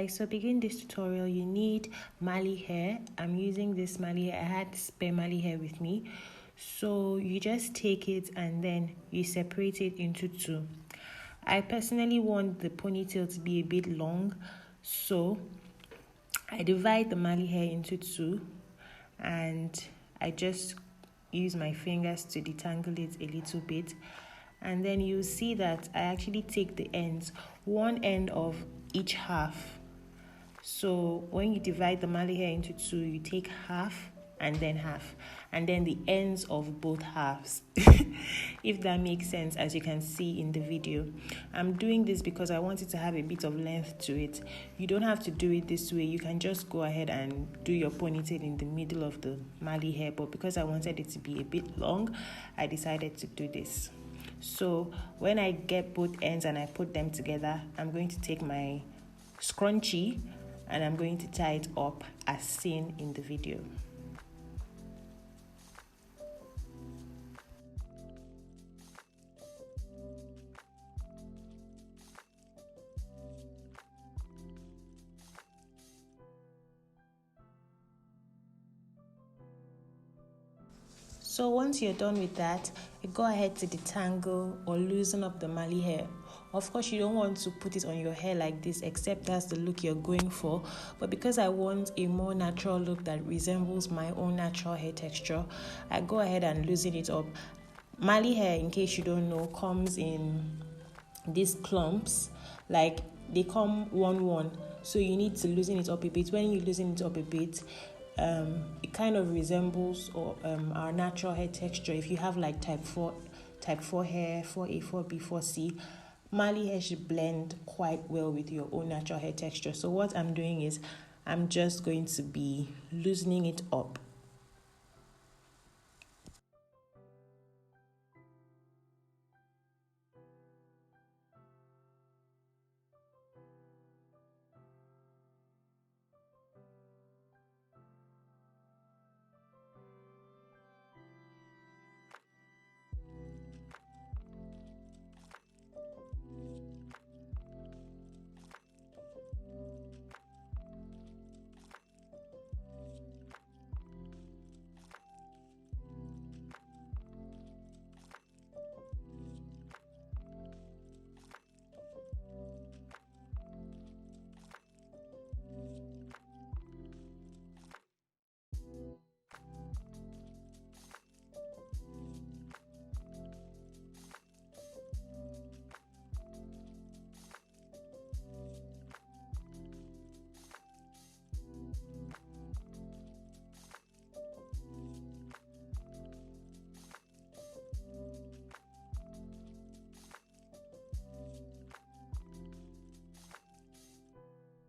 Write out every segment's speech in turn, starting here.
guys, so begin this tutorial you need Marley hair. I'm using this Marley hair. I had spare Marley hair with me, so you just take it and then you separate it into two. I personally want the ponytail to be a bit long, so I divide the Marley hair into two and I just use my fingers to detangle it a little bit. And then you see that I actually take the ends, one end of each half. So when you divide the Marley hair into two, you take half and then the ends of both halves. If that makes sense, as you can see in the video. I'm doing this because I want it to have a bit of length to it. You don't have to do it this way. You can just go ahead and do your ponytail in the middle of the Marley hair, but because I wanted it to be a bit long, I decided to do this. So when I get both ends and I put them together, I'm going to take my scrunchie and I'm going to tie it up as seen in the video. So once you're done with that, you go ahead to detangle or loosen up the Marley hair. Of course, you don't want to put it on your hair like this, except that's the look you're going for. But because I want a more natural look that resembles my own natural hair texture, I go ahead and loosen it up. Marley hair, in case you don't know, comes in these clumps, like they come one. So you need to loosen it up a bit. When you loosen it up a bit, it kind of resembles our natural hair texture. If you have like type 4 hair, 4A, 4B, 4C, Marley hair should blend quite well with your own natural hair texture. So what I'm doing is I'm just going to be loosening it up.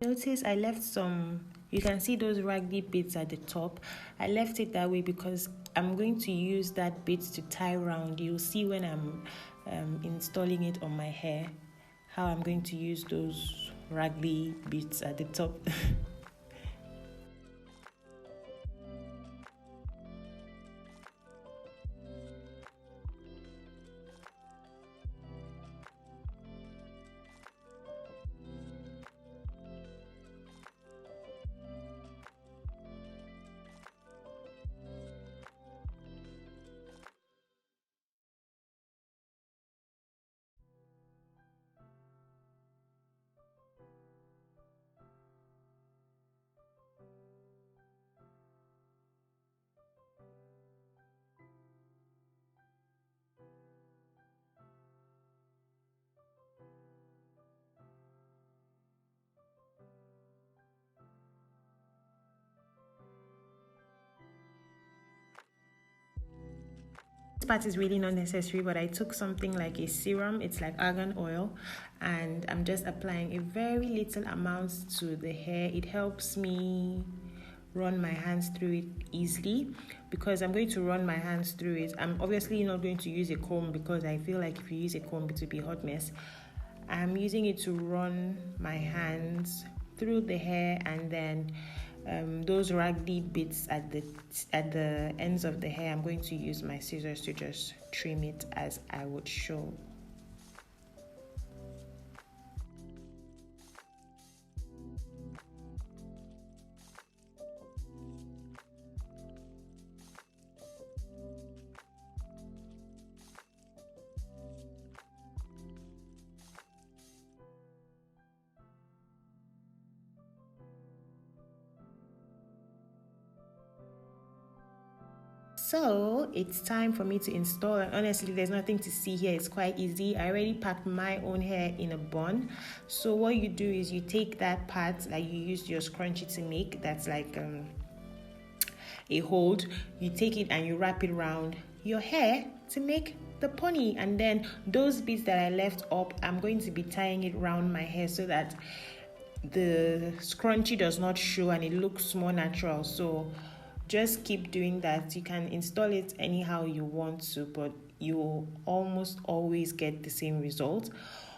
Notice I left some, you can see those raggedy bits at the top. I left it that way because I'm going to use that bit to tie around. You'll see when I'm installing it on my hair how I'm going to use those raggedy bits at the top. This part is really not necessary, but I took something like a serum. It's like argan oil, and I'm just applying a very little amount to the hair. It helps me run my hands through it easily because I'm going to run my hands through it. I'm obviously not going to use a comb because I feel like if you use a comb it will be a hot mess. I'm using it to run my hands through the hair, and then those raggedy bits at the ends of the hair, I'm going to use my scissors to just trim it as I would show. So it's time for me to install, and honestly there's nothing to see here. It's quite easy. I already packed my own hair in a bun. So what you do is you take that part that you used your scrunchie to make, that's like a hold, you take it and you wrap it around your hair to make the pony. And then those bits that I left up, I'm going to be tying it around my hair so that the scrunchie does not show and it looks more natural. So just keep doing that. You can install it anyhow you want to, but you will almost always get the same result.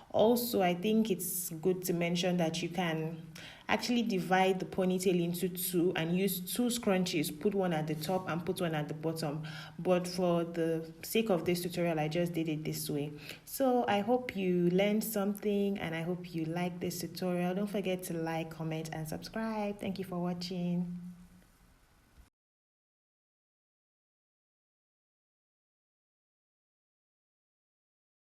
Also, I think it's good to mention that you can actually divide the ponytail into two and use two scrunchies. Put one at the top and put one at the bottom. But for the sake of this tutorial, I just did it this way. So I hope you learned something and I hope you like this tutorial. Don't forget to like, comment, and subscribe. Thank you for watching.